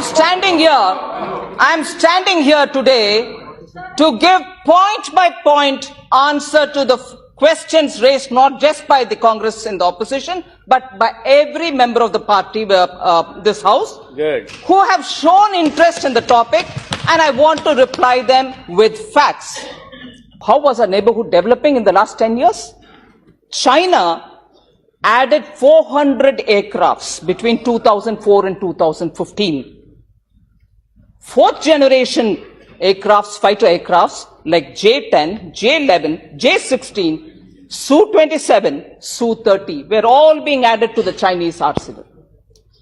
standing here today to give point by point answer to the questions raised not just by the Congress in the opposition, but by every member of the party, this House, who have shown interest in the topic, and I want to reply them with facts. How was our neighborhood developing in the last 10 years? China added 400 aircrafts between 2004 and 2015. Fourth generation aircrafts, fighter aircrafts like J-10, J-11, J-16, Su-27, Su-30 were all being added to the Chinese arsenal.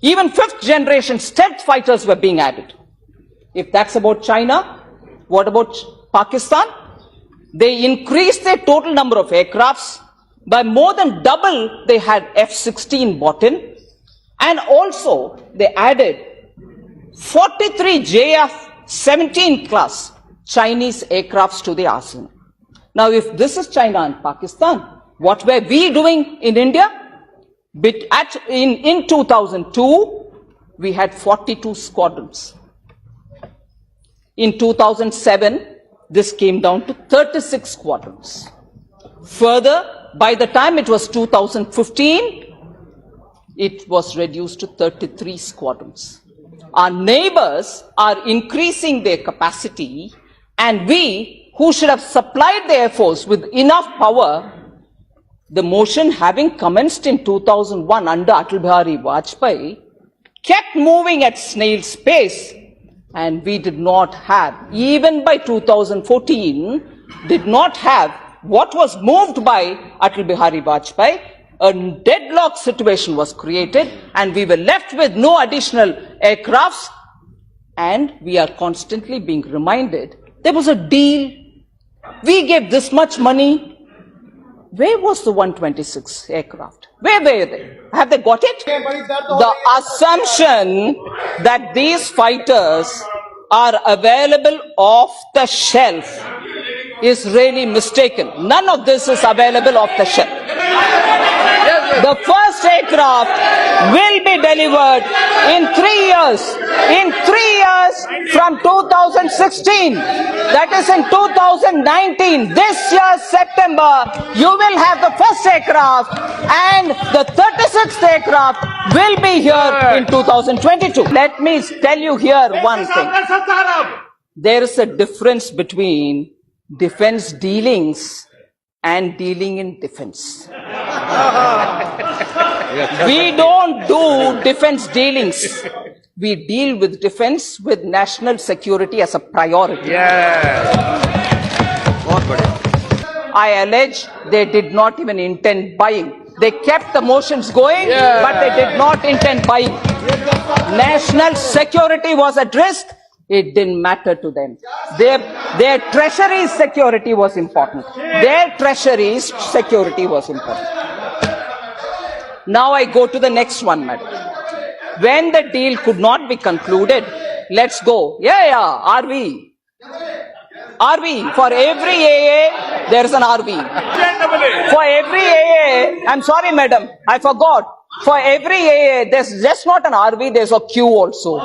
Even fifth generation stealth fighters were being added. If that's about China, what about Pakistan? They increased their total number of aircrafts by more than double. They had F-16 bought in, and also they added 43 JF-17 class Chinese aircrafts to the arsenal. Now, if this is China and Pakistan, what were we doing in India? In 2002, we had 42 squadrons. In 2007, this came down to 36 squadrons. Further, by the time it was 2015, it was reduced to 33 squadrons. Our neighbors are increasing their capacity, and we, who should have supplied the Air Force with enough power, the motion having commenced in 2001 under Atal Bihari Vajpayee, kept moving at snail's pace, and we did not have, even by 2014, did not have what was moved by Atal Bihari Vajpayee. A deadlock situation was created, and we were left with no additional aircrafts, and we are constantly being reminded there was a deal. We gave this much money. Where was the 126 aircraft? Where were they? Have they got it? The assumption that these fighters are available off the shelf is really mistaken. None of this is available off the shelf. The first aircraft will be delivered in 3 years. In 3 years from 2016. That is in 2019. This year, September, you will have the first aircraft, and the 36th aircraft will be here in 2022. Let me tell you here one thing. There is a difference between defense dealings and dealing in defense. We don't do defense dealings. We deal with defense with national security as a priority. I allege they did not even intend buying. They kept the motions going, but they did not intend buying. National security was at risk. It didn't matter to them. Their treasury's security was important. Their treasury's security was important. Now I go to the next one, madam. When the deal could not be concluded, let's go. RV. RV. For every AA, there is an RV. For every AA, I'm sorry, madam, I forgot. For every AA, there's just not an RV, there's a queue also.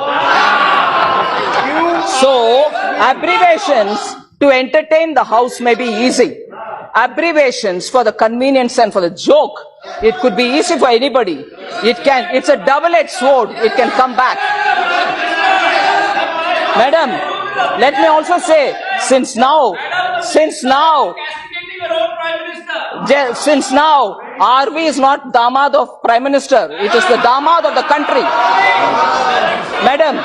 So, abbreviations to entertain the House may be easy. Abbreviations for the convenience and for the joke, it could be easy for anybody. It's a double-edged sword. It can come back. Madam, let me also say, since now, RV is not Damad of Prime Minister. It is the Damad of the country. Madam,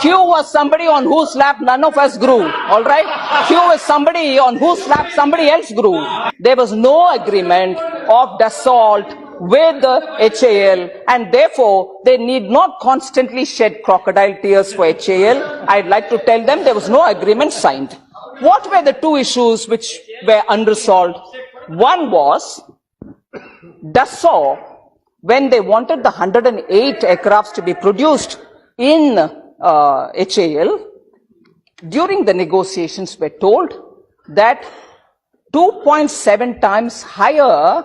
Q was somebody on whose lap none of us grew, all right? Q is somebody on whose lap somebody else grew. There was no agreement of Dassault with the HAL, and therefore they need not constantly shed crocodile tears for HAL. I'd like to tell them there was no agreement signed. What were the two issues which were unresolved? One was Dassault, when they wanted the 108 aircrafts to be produced in HAL, during the negotiations were told that 2.7 times higher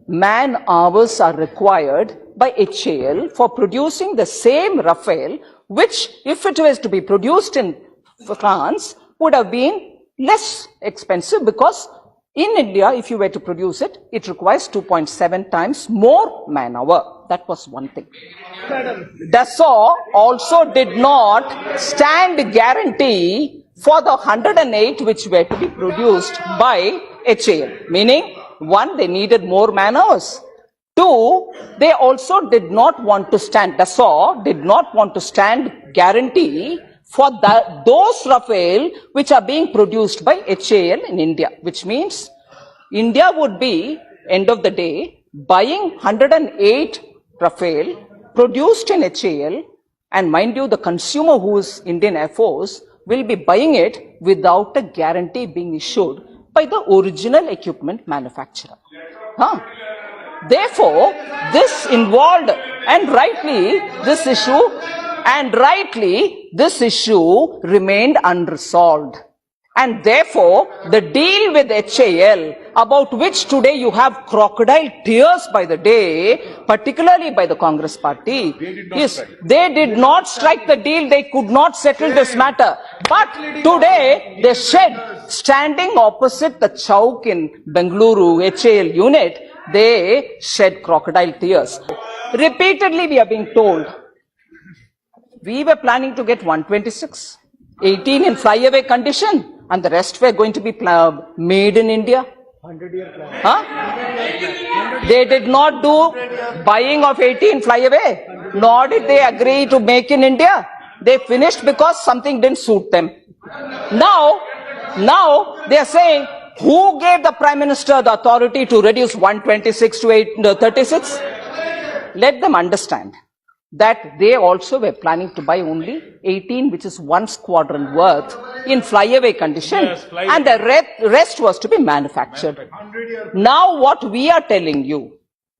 man hours are required by HAL for producing the same Rafale, which, if it was to be produced in France, would have been less expensive, because in India, if you were to produce it, it requires 2.7 times more manpower. That was one thing. Dassault also did not stand guarantee for the 108 which were to be produced by HAL. Meaning, one, they needed more man-hours. Two, they also did not want to stand, Dassault did not want to stand guarantee for those Rafale which are being produced by HAL in India, which means India would be, end of the day, buying 108 Rafale produced in HAL, and mind you, the consumer, who is Indian Air Force, will be buying it without a guarantee being issued by the original equipment manufacturer. Therefore, this involved, and rightly this issue remained unresolved. And therefore, the deal with HAL, about which today you have crocodile tears by the day, particularly by the Congress party, they did not strike the deal, they could not settle this matter. But today, they shed, standing opposite the Chowk in Bengaluru HAL unit, they shed crocodile tears. Repeatedly we are being told, we were planning to get 126, 18 in flyaway condition, and the rest were going to be made in India. 100-year plan. They did not do buying of 18 flyaway, nor did they agree to make in India. They finished because something didn't suit them. Now they are saying, who gave the Prime Minister the authority to reduce 126 to 36? Let them understand that they also were planning to buy only 18, which is one squadron worth, in flyaway condition, and the rest was to be manufactured. Now what we are telling you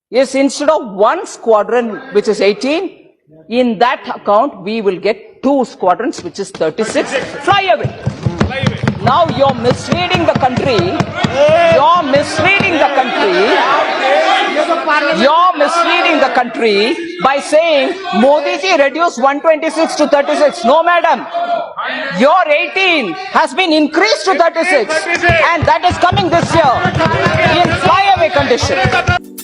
is, instead of one squadron, which is 18, in that account we will get two squadrons, which is 36 flyaway. Now you're misleading the country. You're misleading the country. You're misleading the country by saying Modi ji reduced 126 to 36. No, madam. Your 18 has been increased to 36, and that is coming this year in flyaway condition.